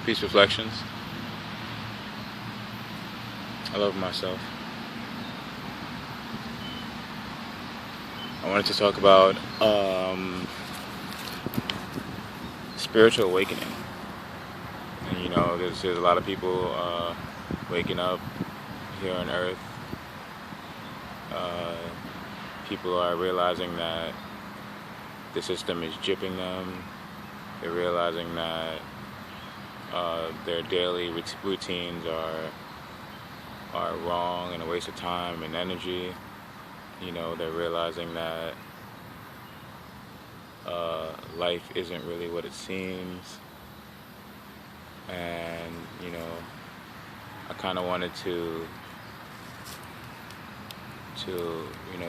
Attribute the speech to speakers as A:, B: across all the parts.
A: Peace Reflections. I love myself. I wanted to talk about spiritual awakening. And there's a lot of people waking up here on Earth. People are realizing that the system is gypping them. They're realizing that their daily routines are wrong and a waste of time and energy. They're realizing that life isn't really what it seems. And I kind of wanted to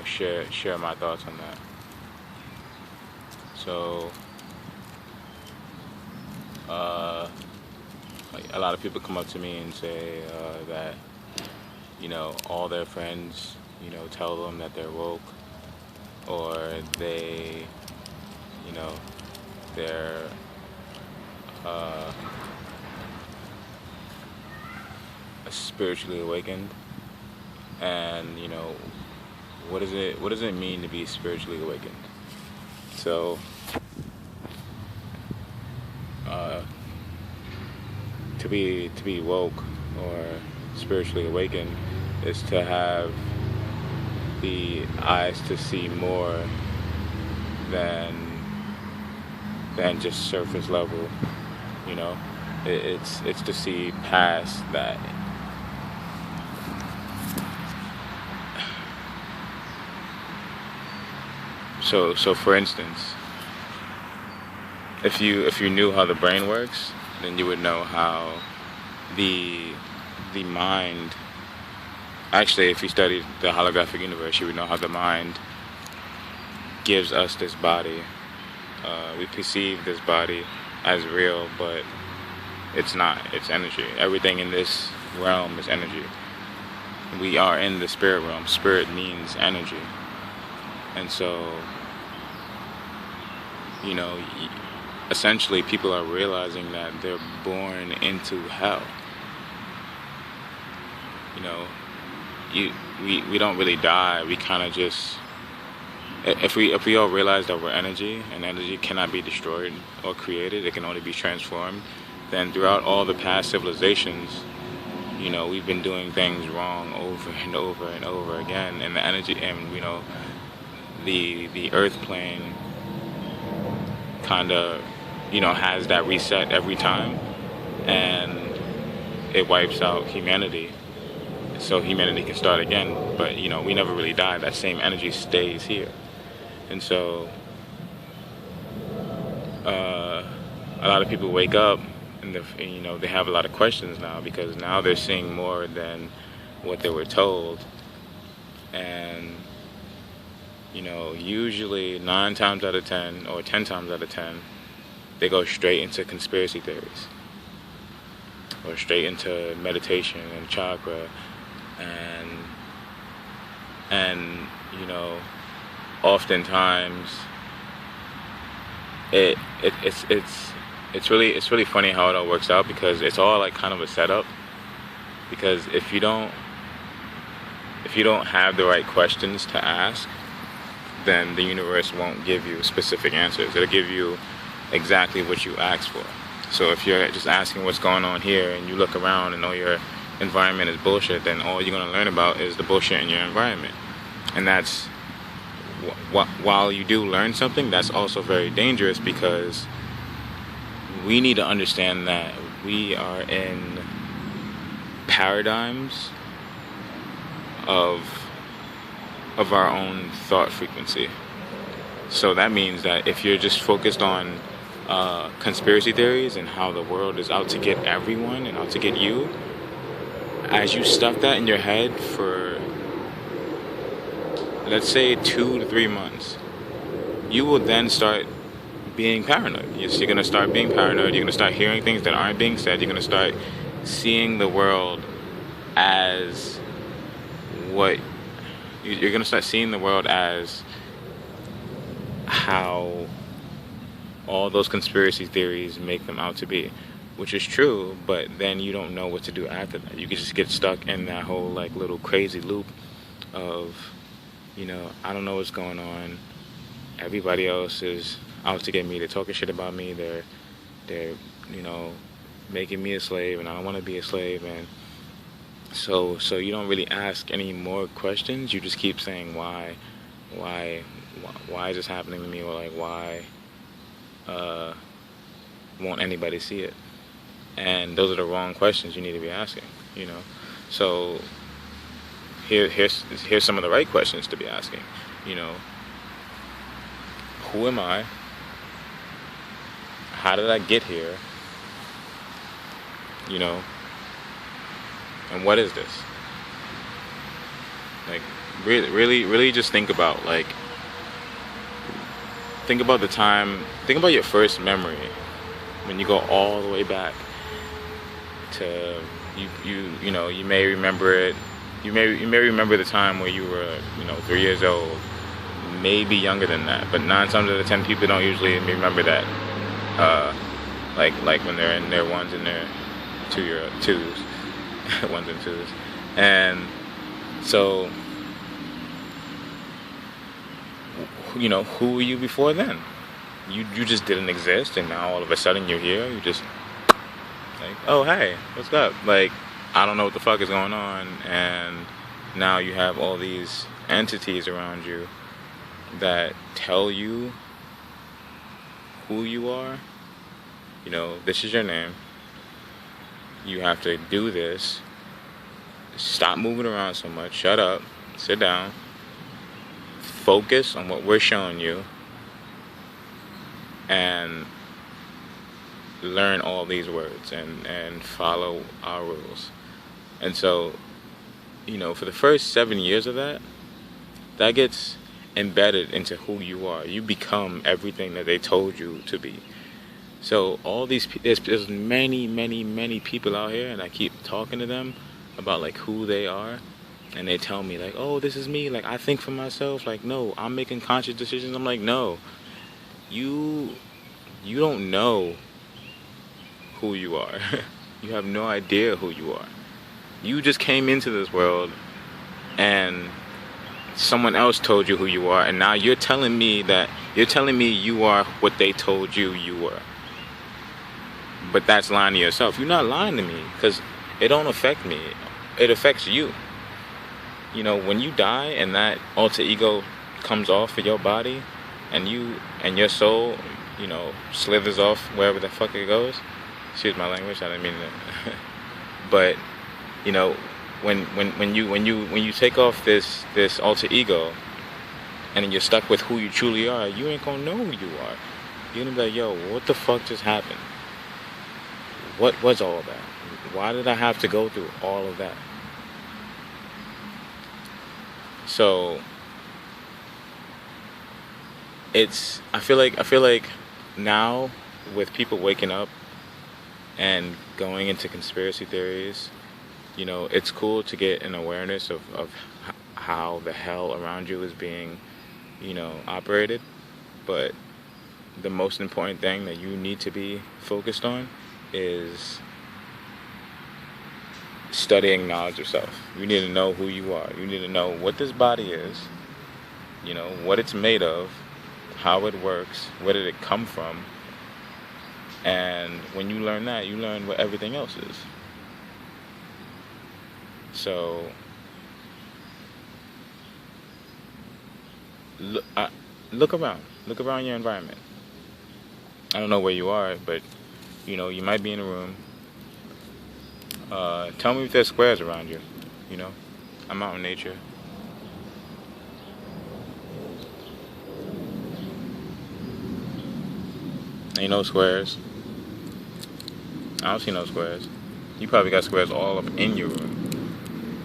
A: share my thoughts on that. So a lot of people come up to me and say that all their friends tell them that they're woke, or they're spiritually awakened. And what does it mean to be spiritually awakened? So to be woke or spiritually awakened is to have the eyes to see more than just surface level. It's to see past that. So for instance, if you knew how the brain works, then you would know how the mind, actually, if you studied the holographic universe, you would know how the mind gives us this body. We perceive this body as real, but it's not. It's energy. Everything in this realm is energy. We are in the spirit realm. Spirit means energy. And so, essentially people are realizing that they're born into hell. We don't really die. We kind of just, if we all realize that we're energy, and energy cannot be destroyed or created, it can only be transformed, then throughout all the past civilizations, we've been doing things wrong over and over and over again. And the energy, and the earth plane kind of has that reset every time, and it wipes out humanity so humanity can start again. But we never really die. That same energy stays here. And so a lot of people wake up and they have a lot of questions now, because now they're seeing more than what they were told. And usually 9 times out of 10 or 10 times out of 10, they go straight into conspiracy theories, or straight into meditation and chakra, and oftentimes it's really funny how it all works out, because it's all like kind of a setup. Because if you don't have the right questions to ask, then the universe won't give you specific answers. It'll give you exactly what you asked for. So if you're just asking what's going on here, and you look around and all your environment is bullshit, then all you're going to learn about is the bullshit in your environment. And that's, while you do learn something, that's also very dangerous, because we need to understand that we are in paradigms of our own thought frequency. So that means that if you're just focused on conspiracy theories and how the world is out to get everyone and out to get you, as you stuff that in your head for, let's say, 2 to 3 months, you will then start being paranoid. You're going to start being paranoid. You're going to start hearing things that aren't being said. You're going to start seeing the world as what you're going to start seeing the world as how all those conspiracy theories make them out to be. which is true, but then you don't know what to do after that. You can just get stuck in that whole like little crazy loop of, I don't know what's going on. Everybody else is out to get me. They're talking shit about me. They're making me a slave, and I don't want to be a slave. And so you don't really ask any more questions. You just keep saying why is this happening to me, or like why won't anybody see it? And those are the wrong questions you need to be asking. So here's some of the right questions to be asking. Who am I? How did I get here? And what is this? Like, really just think about your first memory, when you go all the way back to you may remember it. You may remember the time where you were 3 years old, maybe younger than that. But 9 times out of 10 people don't usually remember that. Like when they're in their ones and their twos, ones and twos, and so who were you before then? You just didn't exist, and now all of a sudden you're here. You just like, oh hey, what's up? Like, I don't know what the fuck is going on, and now you have all these entities around you that tell you who you are. This is your name. You have to do this. Stop moving around so much. Shut up. Sit down. Focus on what we're showing you, and learn all these words and follow our rules. And so, for the first 7 years of that gets embedded into who you are. You become everything that they told you to be. So all these, there's many people out here, and I keep talking to them about like who they are, and they tell me like, oh, this is me, like I think for myself, like no, I'm making conscious decisions. I'm like, no, you don't know who you are. You have no idea who you are. You just came into this world and someone else told you who you are, and now you're telling me you are what they told you were. But that's lying to yourself. You're not lying to me, because it don't affect me. It affects you. When you die and that alter ego comes off of your body, and your soul, slithers off wherever the fuck it goes. Excuse my language, I didn't mean that. But when you take off this alter ego, and then you're stuck with who you truly are, you ain't gonna know who you are. You're gonna be like, yo, what the fuck just happened? What was all that? Why did I have to go through all of that? So I feel like now, with people waking up and going into conspiracy theories, it's cool to get an awareness of how the hell around you is being, operated. But the most important thing that you need to be focused on is studying knowledge of self. You need to know who you are. You need to know what this body is, what it's made of, how it works, where did it come from. And when you learn that, you learn what everything else is. So look around your environment. I don't know where you are, but you might be in a room. Tell me if there's squares around you. I'm out in nature. Ain't no squares. I don't see no squares. You probably got squares all up in your room.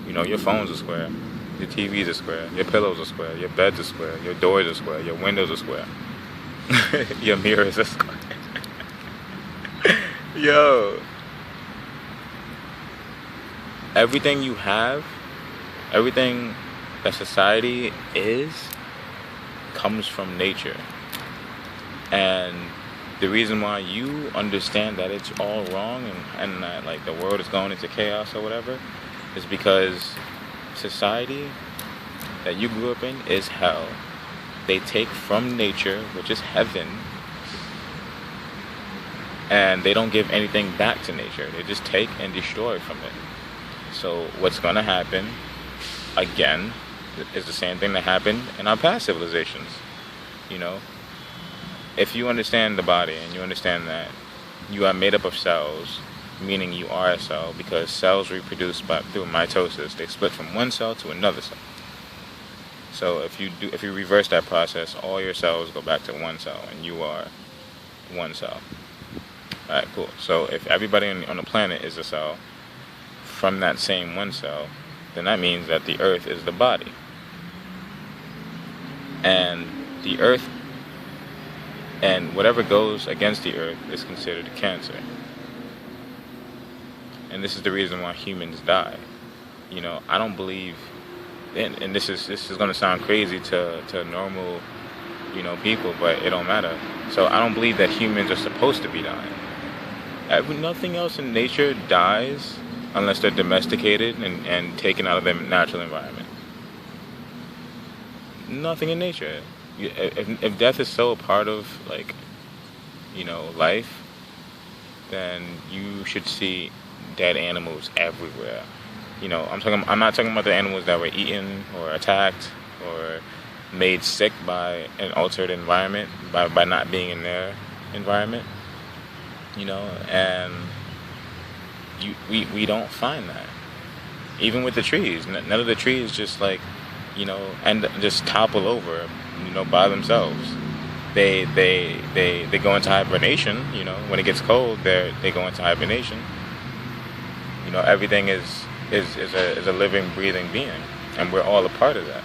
A: Your phone's a square. Your TV's a square. Your pillow's a square. Your bed's a square. Your door's a square. Your window's a square. Your mirror's a square. Yo. Everything you have, everything that society is, comes from nature. And The reason why you understand that it's all wrong and that like the world is going into chaos or whatever is because society that you grew up in is hell. They take from nature, which is heaven, and they don't give anything back to nature. They just take and destroy from it. So what's going to happen, again, is the same thing that happened in our past civilizations. You know, if you understand the body and you understand that you are made up of cells, meaning you are a cell, because cells reproduce through mitosis. They split from one cell to another cell. So if you reverse that process, all your cells go back to one cell, and you are one cell. All right, cool. So if everybody on the planet is a cell from that same one cell, then that means that the Earth is the body, and the Earth and whatever goes against the Earth is considered a cancer. And this is the reason why humans die. You know, I don't believe, and this is going to sound crazy to normal, you know, people, but it don't matter. So I don't believe that humans are supposed to be dying. Nothing else in nature dies unless they're domesticated and taken out of their natural environment. Nothing in nature. If death is so a part of, like, you know, life, then you should see dead animals everywhere. You know, I'm not talking about the animals that were eaten or attacked or made sick by an altered environment, by not being in their environment. You know, and we don't find that. Even with the trees, none of the trees just, like, you know, and just topple over, you know, by themselves. They go into hibernation. You know, when it gets cold, they go into hibernation. You know, everything is a living, breathing being, and we're all a part of that.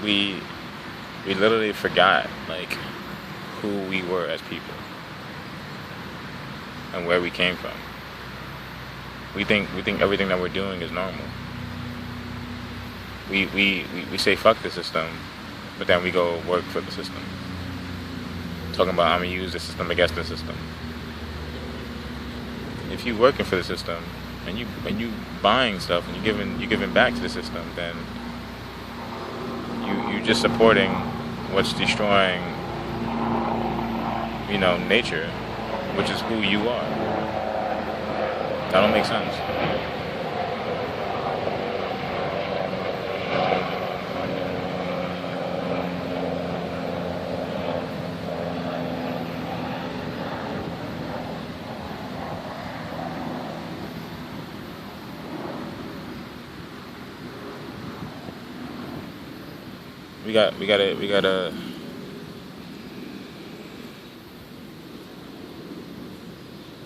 A: We literally forgot, like, who we were as people and where we came from. We think everything that we're doing is normal. We say fuck the system, but then we go work for the system. Talking about I'm gonna use the system against the system. If you working for the system and you buying stuff and you giving back to the system, then you just supporting what's destroying, you know, nature, which is who you are. That don't make sense. We gotta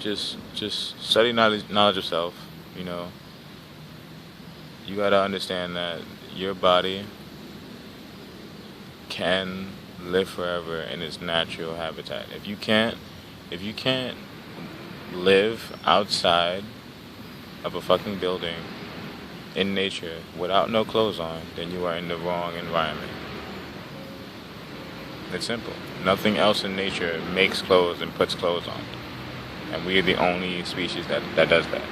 A: just study knowledge of self. You know, you gotta understand that your body can live forever in its natural habitat. If you can't live outside of a fucking building in nature without no clothes on, then you are in the wrong environment. It's simple. Nothing else in nature makes clothes and puts clothes on. And we are the only species that does that.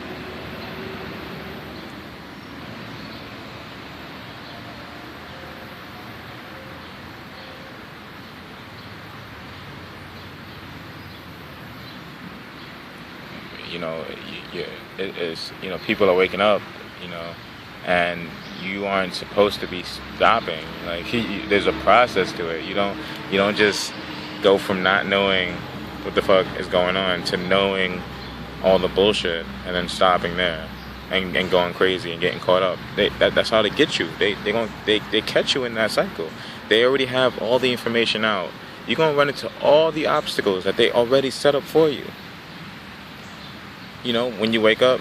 A: You know, it's, you know, people are waking up, you know, and you aren't supposed to be stopping. Like, there's a process to it. You don't just go from not knowing what the fuck is going on to knowing all the bullshit and then stopping there and going crazy and getting caught up. That's how they get you. They catch you in that cycle. They already have all the information out. You're gonna run into all the obstacles that they already set up for you. You know, when you wake up,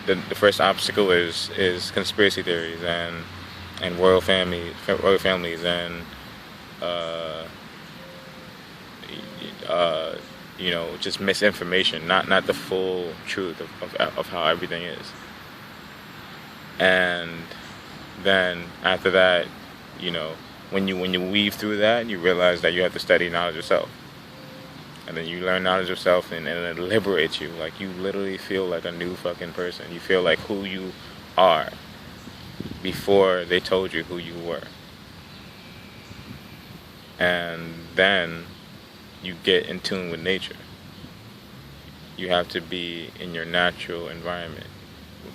A: the first obstacle is conspiracy theories and royal families and you know, just misinformation, not the full truth of how everything is. And then after that, you know, when you weave through that, you realize that you have to study knowledge yourself. And then you learn knowledge of self, and it liberates you. Like, you literally feel like a new fucking person. You feel like who you are before they told you who you were. And then you get in tune with nature. You have to be in your natural environment.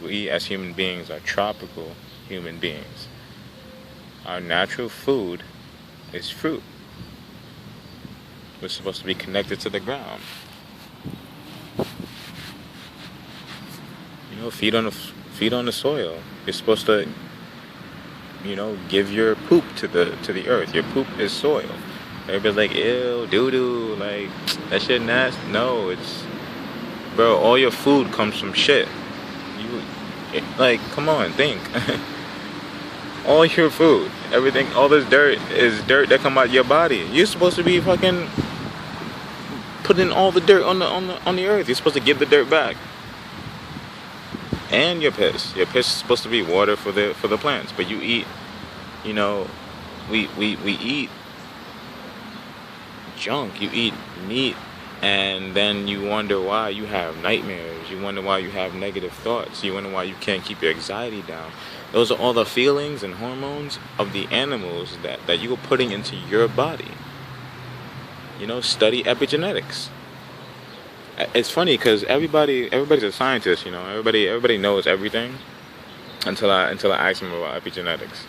A: We as human beings are tropical human beings. Our natural food is fruit. We're supposed to be connected to the ground. You know, feed on the soil. You're supposed to, you know, give your poop to the earth. Your poop is soil. Everybody's like, ew, doo-doo, like, that shit nasty. No, it's, bro, all your food comes from shit. Like, come on, think. All your food, everything, all this dirt is dirt that come out your body. You're supposed to be fucking putting all the dirt on the earth. You're supposed to give the dirt back. And your piss. Your piss is supposed to be water for the plants. But you eat, you know, we eat junk. You eat meat, and then you wonder why you have nightmares. You wonder why you have negative thoughts. You wonder why you can't keep your anxiety down. Those are all the feelings and hormones of the animals that you are putting into your body. You know, study epigenetics. It's funny because everybody's a scientist. You know, everybody knows everything until I ask them about epigenetics.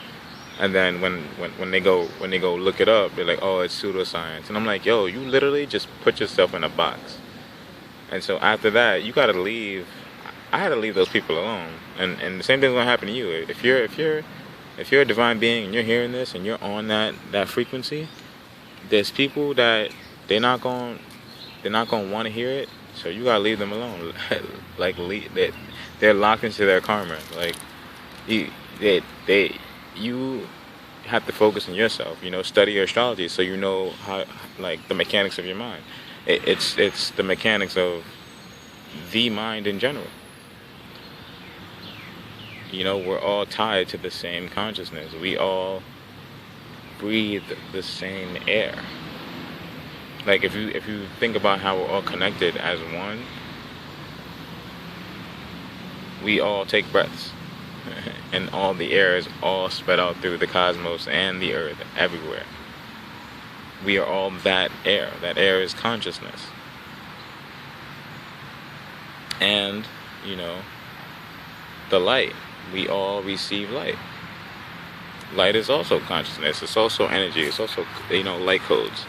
A: And then when they go look it up, they're like, oh, it's pseudoscience. And I'm like, yo, you literally just put yourself in a box. And so after that, you gotta leave. I had to leave those people alone. And the same thing's gonna happen to you. If you're a divine being and you're hearing this and you're on that frequency, there's people that they're not gonna want to hear it. So you gotta leave them alone. Like, they're locked into their karma. Like, you have to focus on yourself. You know, study your astrology so you know how, like, the mechanics of your mind. It's the mechanics of the mind in general. You know, we're all tied to the same consciousness. We all breathe the same air. Like, if you think about how we're all connected as one, we all take breaths. And all the air is all spread out through the cosmos and the earth, everywhere. We are all that air. That air is consciousness. And, you know, the light. We all receive light. Light is also consciousness. It's also energy. It's also, you know, light codes.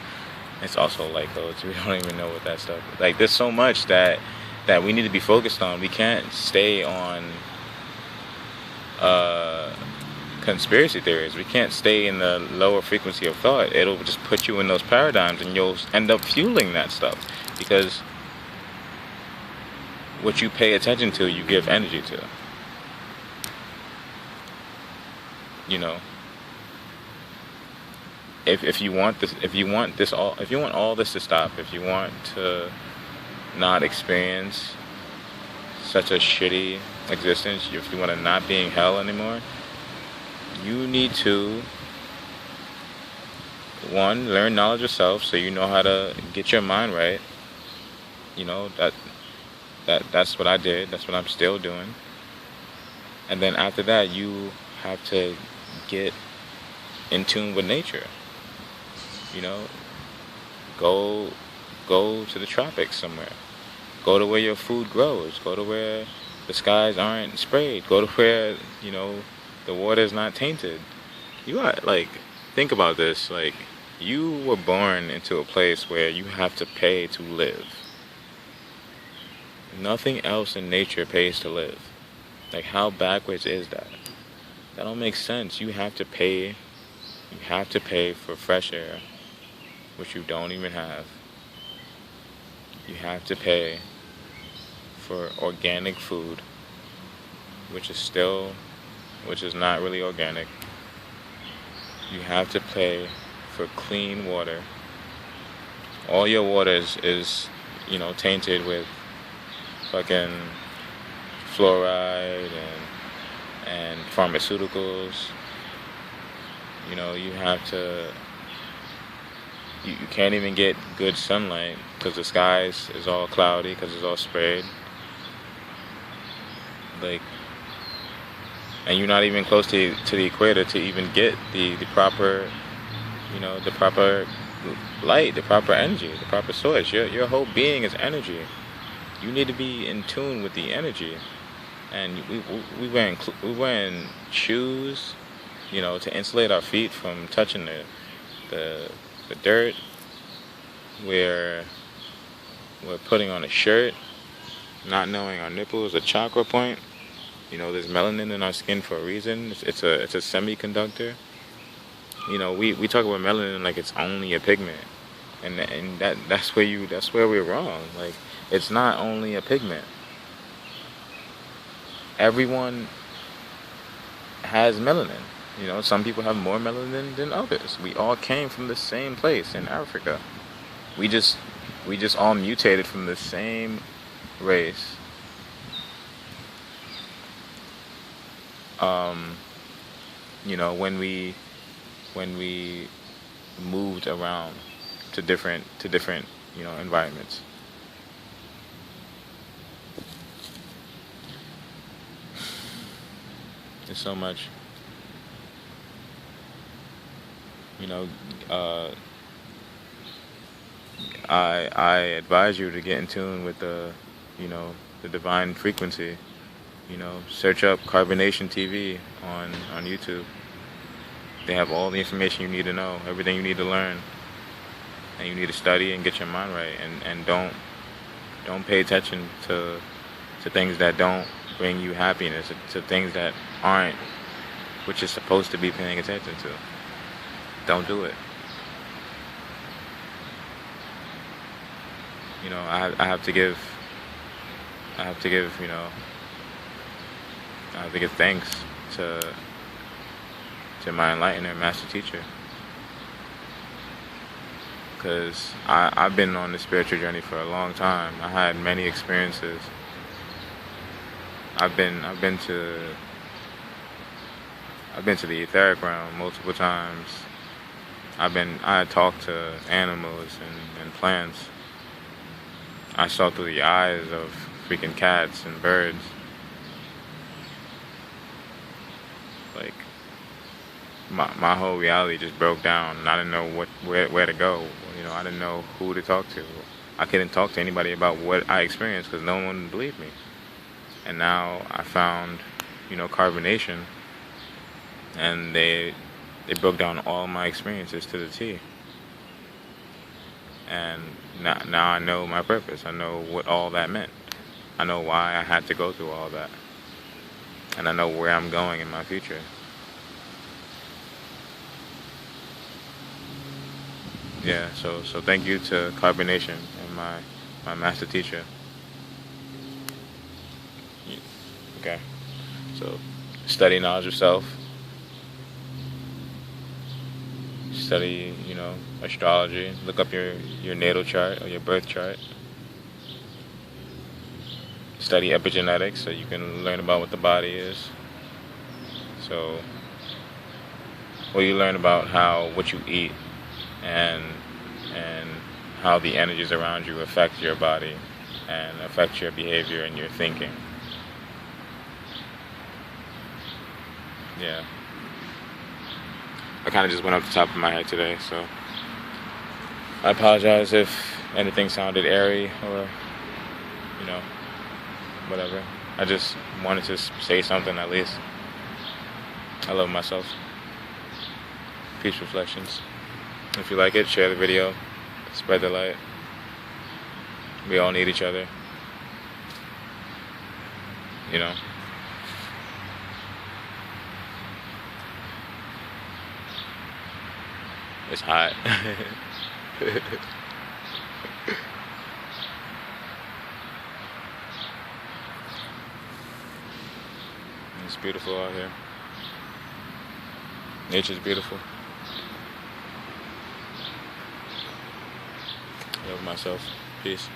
A: It's also light codes. We don't even know what that stuff is. Like, there's so much that we need to be focused on. We can't stay on conspiracy theories. We can't stay in the lower frequency of thought. It'll just put you in those paradigms, and you'll end up fueling that stuff. Because what you pay attention to, you give energy to. You know, if you want all this to stop, if you want to not experience such a shitty existence, if you want to not be in hell anymore, you need to, one, learn knowledge of self so you know how to get your mind right. You know, that's what I did. That's what I'm still doing. And then after that, you have to get in tune with nature. You know, go to the tropics somewhere. Go to where your food grows. Go to where the skies aren't sprayed. Go to where, you know, the water is not tainted. You are, like, think about this. Like, you were born into a place where you have to pay to live. Nothing else in nature pays to live. Like, how backwards is that? That don't make sense. You have to pay. You have to pay for fresh air, which you don't even have. You have to pay for organic food, which is not really organic. You have to pay for clean water. All your water is you know, tainted with fucking fluoride and pharmaceuticals. You know, you have to you can't even get good sunlight because the skies is all cloudy because it's all sprayed. Like, and you're not even close to the equator to even get the proper, the proper light, the proper energy, the proper source. Your whole being is energy. You need to be in tune with the energy. And we wearing shoes, to insulate our feet from touching the dirt. We're putting on a shirt, not knowing our nipples, a chakra point. There's melanin in our skin for a reason. It's a semiconductor. We talk about melanin like it's only a pigment, and that's where we're wrong. Like, it's not only a pigment. Everyone has melanin. Some people have more melanin than others. We all came from the same place in Africa. We just all mutated from the same race. When we moved around to different environments. There's so much. I advise you to get in tune with the divine frequency. Search up Carbonation TV on YouTube. They have all the information you need to know, everything you need to learn, and you need to study and get your mind right. And don't pay attention to things that don't bring you happiness, to things that aren't what you're supposed to be paying attention to. Don't do it. I have to give thanks to my enlightener, master teacher, because I've been on the spiritual journey for a long time. I had many experiences. I've been to the etheric realm multiple times. I talked to animals and plants. I saw through the eyes of freaking cats and birds. Like, my whole reality just broke down, and I didn't know where to go. I didn't know who to talk to. I couldn't talk to anybody about what I experienced because no one believed me. And now I found, carbonation, and they broke down all my experiences to the T. And now I know my purpose. I know what all that meant. I know why I had to go through all that. And I know where I'm going in my future. Yeah, so thank you to Carbonation and my master teacher. Okay, so study knowledge of self. Study, astrology. Look up your natal chart or your birth chart. Study epigenetics so you can learn about what the body is. So, you learn about what you eat and how the energies around you affect your body and affect your behavior and your thinking. Yeah. I kind of just went off the top of my head today, so I apologize if anything sounded airy or, whatever. I just wanted to say something at least. I love myself. Peace reflections. If you like it, share the video. Spread the light. We all need each other. It's hot. It's beautiful out here. Nature's beautiful. I love myself. Peace.